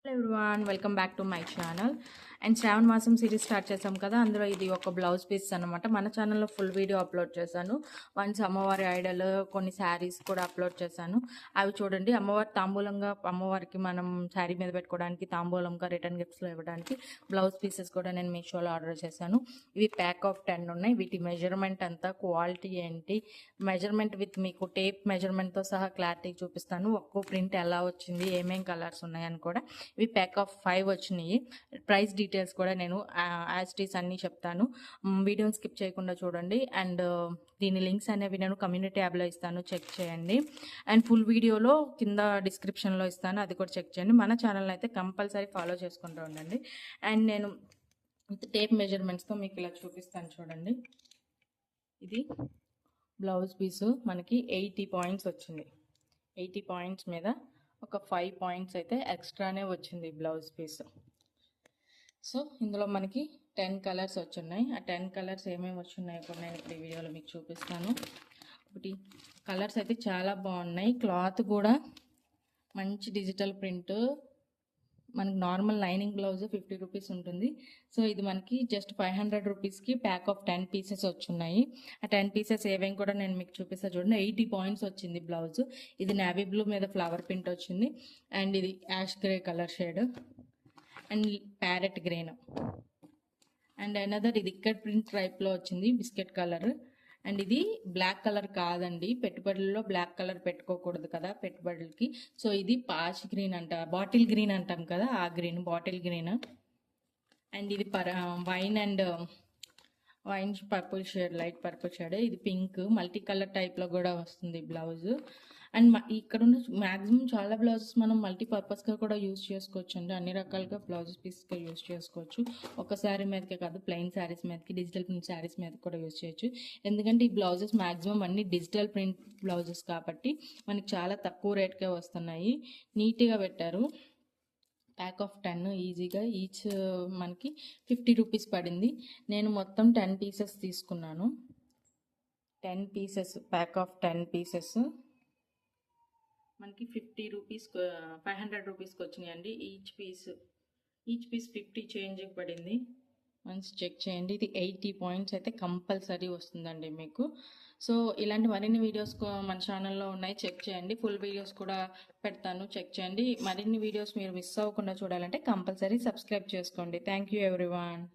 Hello everyone, welcome back to my channel. And శ్రావణ మాసం series start చేసాం కదా, అందులో ఇది ఒక బ్లౌజ్ పీస్ అనమాట. మన ఛానల్లో ఫుల్ వీడియో అప్లోడ్ చేశాను. వన్స్ అమ్మవారి ఐడల్, కొన్ని శారీస్ కూడా అప్లోడ్ చేశాను. అవి చూడండి. అమ్మవారి తాంబూలంగా, అమ్మవారికి మనం శారీ మీద పెట్టుకోవడానికి, తాంబూలంగా రిటర్న్ గిఫ్ట్స్లో ఇవ్వడానికి బ్లౌజ్ పీసెస్ కూడా నేను మీషోలో ఆర్డర్ చేశాను. ఇవి ప్యాక్ ఆఫ్ 10 ఉన్నాయి. వీటి మెజర్మెంట్ అంతా, క్వాలిటీ ఏంటి, మెజర్మెంట్ విత్ మీకు టేప్ మెజర్మెంట్తో సహా క్లారిటీ చూపిస్తాను. ఒక్కో ప్రింట్ ఎలా వచ్చింది, ఏమేం కలర్స్ ఉన్నాయని కూడా. ఇవి ప్యాక్ ఆఫ్ 5 వచ్చినాయి. ప్రైస్ డీటెయిల్స్ కూడా నేను యాజ్ టీస్ అన్నీ చెప్తాను. వీడియోని స్కిప్ చేయకుండా చూడండి. అండ్ దీని లింక్స్ అనేవి నేను కమ్యూనిటీ యాప్లో ఇస్తాను, చెక్ చేయండి. అండ్ ఫుల్ వీడియోలో కింద డిస్క్రిప్షన్లో ఇస్తాను, అది కూడా చెక్ చేయండి. మన ఛానల్ అయితే కంపల్సరీ ఫాలో చేసుకుంటూ ఉండండి. అండ్ నేను టేప్ మెజర్మెంట్స్తో మీకు ఇలా చూపిస్తాను చూడండి. ఇది బ్లౌజ్ పీసు మనకి 80 పాయింట్స్ వచ్చింది. 80 పాయింట్స్ మీద ఒక 5 పాయింట్స్ అయితే ఎక్స్ట్రానే వచ్చింది బ్లౌజ్ పీస్. సో ఇందులో మనకి 10 కలర్స్ వచ్చున్నాయి. ఆ 10 కలర్స్ ఏమేమి వచ్చున్నాయో కూడా నేను ఇప్పుడు ఈ వీడియోలో మీకు చూపిస్తాను. ఒకటి కలర్స్ అయితే చాలా బాగున్నాయి. క్లాత్ కూడా మంచి డిజిటల్ ప్రింట్. మనకి నార్మల్ లైనింగ్ బ్లౌజ్ 50 రూపీస్ ఉంటుంది. సో ఇది మనకి జస్ట్ 500 రూపీస్కి ప్యాక్ ఆఫ్ 10 పీసెస్ వచ్చున్నాయి. ఆ 10 పీసెస్ ఏవేం కూడా నేను మీకు చూపిస్తాను చూడండి. 80 పాయింట్స్ వచ్చింది బ్లౌజ్. ఇది నేవీ బ్లూ మీద ఫ్లవర్ ప్రింట్ వచ్చింది. అండ్ ఇది ash grey colour shade and parrot green. And another ఇది ఇక్కడ్ ప్రింట్ టైప్లో వచ్చింది, బిస్కెట్ కలర్. అండ్ ఇది బ్లాక్ కలర్ కాదండి, పెట్టుబడుల్లో బ్లాక్ కలర్ పెట్టుకోకూడదు కదా పెట్టుబడులకి. సో ఇది పాచ్ గ్రీన్ అంట, బాటిల్ గ్రీన్ అంటాం కదా, ఆ గ్రీన్, బాటిల్ గ్రీన్. అండ్ ఇది wine purple shade, light purple shade. ఇది పింక్, మల్టీ కలర్ టైప్లో కూడా వస్తుంది బ్లౌజ్. అండ్ ఇక్కడ ఉన్న మ్యాక్సిమం చాలా బ్లౌజెస్ మనం మల్టీపర్పస్గా కూడా యూజ్ చేసుకోవచ్చు అండి. అన్ని రకాలుగా బ్లౌజెస్ పీస్గా యూజ్ చేసుకోవచ్చు. ఒక శారీ మీదకే కాదు, ప్లెయిన్ శారీస్ మీదకి, డిజిటల్ ప్రింట్ శారీస్ మీద కూడా యూజ్ చేయొచ్చు. ఎందుకంటే ఈ బ్లౌజెస్ మ్యాక్సిమం అన్ని డిజిటల్ ప్రింట్ బ్లౌజెస్ కాబట్టి మనకి చాలా తక్కువ రేట్కే వస్తున్నాయి. నీట్గా పెట్టారు. ప్యాక్ ఆఫ్ 10 ఈజీగా ఈచ్ మనకి 50 రూపీస్ పడింది. నేను మొత్తం 10 పీసెస్ తీసుకున్నాను. 10 పీసెస్, ప్యాక్ ఆఫ్ 10 పీసెస్ మనకి 50 రూపీస్, 500 రూపీస్కి వచ్చినాయండి. ఈచ్ పీస్ 50 చేంజ్ పడింది. వన్స్ చెక్ చేయండి. ఇది 80 పాయింట్స్ అయితే కంపల్సరీ వస్తుందండి మీకు. సో ఇలాంటి మరిన్ని వీడియోస్ మన ఛానల్లో ఉన్నాయి, చెక్ చేయండి. ఫుల్ వీడియోస్ కూడా పెడతాను, చెక్ చేయండి. మరిన్ని వీడియోస్ మీరు మిస్ అవ్వకుండా చూడాలంటే కంపల్సరీ సబ్స్క్రైబ్ చేసుకోండి. Thank you everyone.